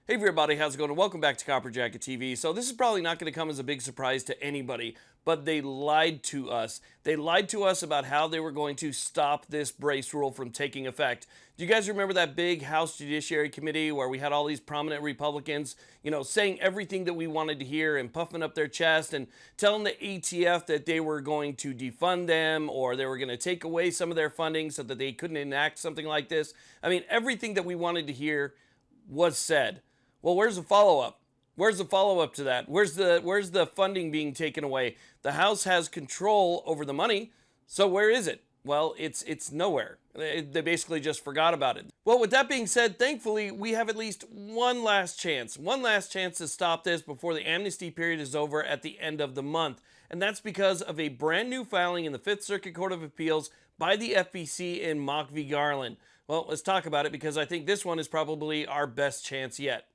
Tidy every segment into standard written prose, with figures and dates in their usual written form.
Hey everybody, how's it going? Welcome back to Copper Jacket TV. So this is probably not going to come as a big surprise to anybody, but they lied to us. They lied to us about how they were going to stop this brace rule from taking effect. Do you guys remember that big House Judiciary Committee where we had all these prominent Republicans, saying everything that we wanted to hear and puffing up their chest and telling the ATF that they were going to defund them or they were going to take away some of their funding so that they couldn't enact something like this? I mean, everything that we wanted to hear was said. Well, where's the follow-up? Where's the follow-up to that? Where's the funding being taken away? The House has control over the money, so where is it? Well, it's nowhere. They basically just forgot about it. Well, with that being said, thankfully, we have at least one last chance to stop this before the amnesty period is over at the end of the month. And that's because of a brand new filing in the Fifth Circuit Court of Appeals by the FPC in Mock v. Garland. Well, let's talk about it because I think this one is probably our best chance yet.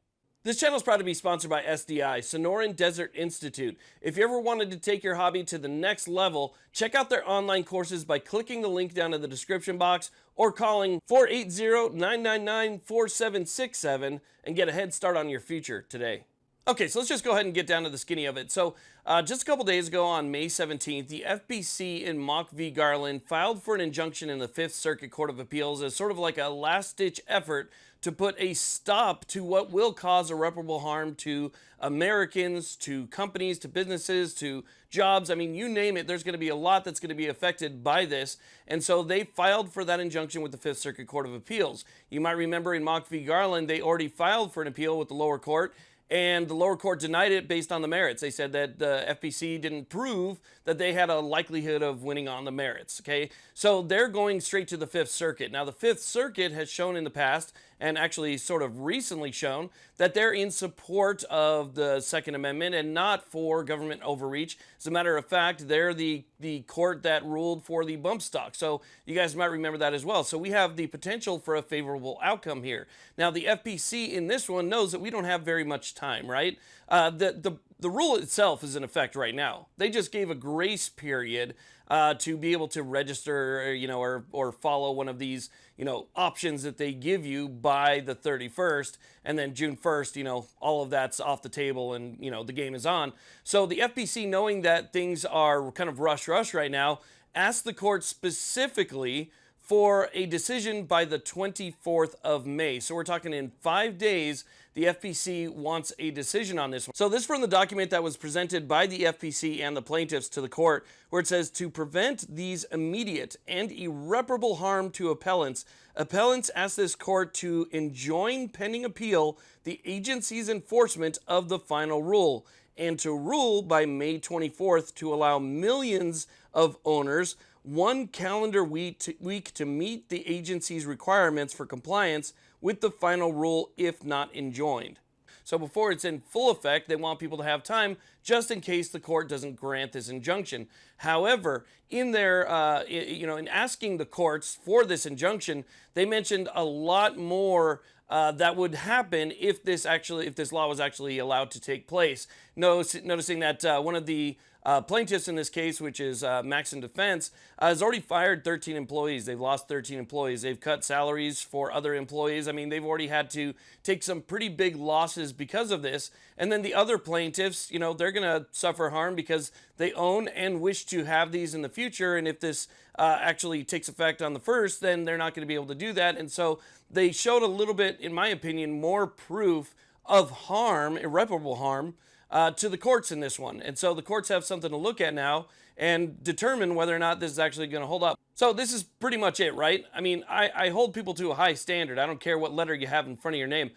This channel is proud to be sponsored by SDI, Sonoran Desert Institute. If you ever wanted to take your hobby to the next level, check out their online courses by clicking the link down in the description box or calling 480-999-4767 and get a head start on your future today. Okay, so let's just go ahead and get down to the skinny of it. So just a couple days ago on May 17th, the FPC in Mock v. Garland filed for an injunction in the Fifth Circuit Court of Appeals as sort of like a last-ditch effort to put a stop to what will cause irreparable harm to Americans, to companies, to businesses, to jobs. I mean, you name it, there's going to be a lot that's going to be affected by this. And so they filed for that injunction with the Fifth Circuit Court of Appeals. You might remember in Mock v. Garland, they already filed for an appeal with the lower court, and the lower court denied it based on the merits. They said that the FPC didn't prove that they had a likelihood of winning on the merits, okay? So they're going straight to the Fifth Circuit. Now, the Fifth Circuit has shown in the past, and actually sort of recently shown, that they're in support of the Second Amendment and not for government overreach. As a matter of fact, they're the court that ruled for the bump stock. So you guys might remember that as well. So we have the potential for a favorable outcome here. Now, the FPC in this one knows that we don't have very much time, right? The rule itself is in effect right now. They just gave a grace period to be able to register, or follow one of these, options that they give you by the 31st, and then June 1st, all of that's off the table and, the game is on. So the FPC, knowing that things are kind of rush right now, asked the court specifically for a decision by the 24th of May. So we're talking in 5 days, the FPC wants a decision on this one. So this is from the document that was presented by the FPC and the plaintiffs to the court, where it says, to prevent these immediate and irreparable harm to appellants ask this court to enjoin pending appeal the agency's enforcement of the final rule, and to rule by May 24th to allow millions of owners 1 calendar week to meet the agency's requirements for compliance with the final rule if not enjoined. So before it's in full effect, they want people to have time just in case the court doesn't grant this injunction. However, in their, in asking the courts for this injunction, they mentioned a lot more that would happen if this law was actually allowed to take place. Noticing that one of the plaintiffs in this case, which is Maxim Defense, has already fired 13 employees. They've lost 13 employees. They've cut salaries for other employees. I mean, they've already had to take some pretty big losses because of this. And then the other plaintiffs, they're going to suffer harm because they own and wish to have these in the future. And if this actually takes effect on the 1st, then they're not going to be able to do that. And so they showed a little bit, in my opinion, more proof of harm, irreparable harm, to the courts in this one. And so the courts have something to look at now and determine whether or not this is actually going to hold up. So this is pretty much it, right? I mean, I hold people to a high standard. I don't care what letter you have in front of your name.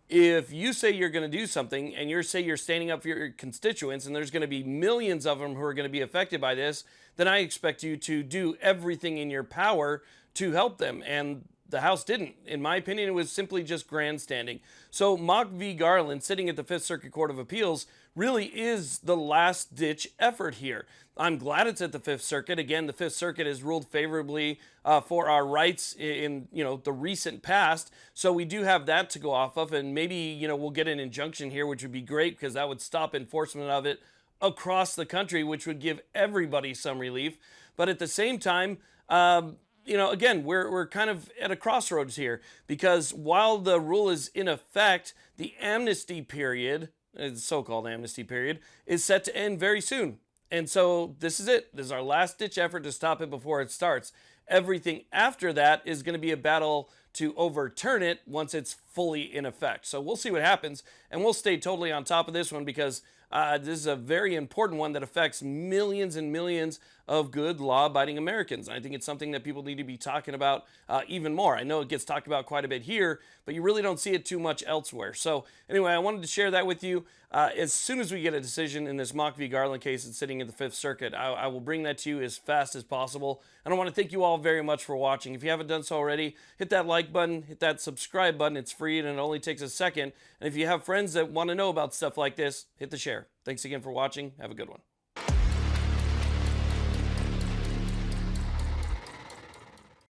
If you say you're going to do something and you say you're standing up for your constituents and there's going to be millions of them who are going to be affected by this, then I expect you to do everything in your power to help them. And the House didn't. In my opinion, it was simply just grandstanding. So Mock v. Garland, sitting at the Fifth Circuit Court of Appeals, really is the last-ditch effort here. I'm glad it's at the Fifth Circuit. Again, the Fifth Circuit has ruled favorably for our rights in the recent past. So we do have that to go off of, and maybe we'll get an injunction here, which would be great because that would stop enforcement of it across the country, which would give everybody some relief. But at the same time, again, we're kind of at a crossroads here, because while the rule is in effect, the amnesty period, the so-called amnesty period, is set to end very soon. And so this is it. This is our last ditch effort to stop it before it starts. Everything after that is going to be a battle to overturn it once it's fully in effect. So we'll see what happens, and we'll stay totally on top of this one, because this is a very important one that affects millions and millions of good law-abiding Americans. And I think it's something that people need to be talking about even more. I know it gets talked about quite a bit here, but you really don't see it too much elsewhere. So anyway, I wanted to share that with you. As soon as we get a decision in this Mock v. Garland case that's sitting in the Fifth Circuit, I will bring that to you as fast as possible. And I want to thank you all very much for watching. If you haven't done so already, hit that like button, hit that subscribe button. It's free and it only takes a second. And if you have friends that want to know about stuff like this, hit the share. Thanks again for watching. Have a good one.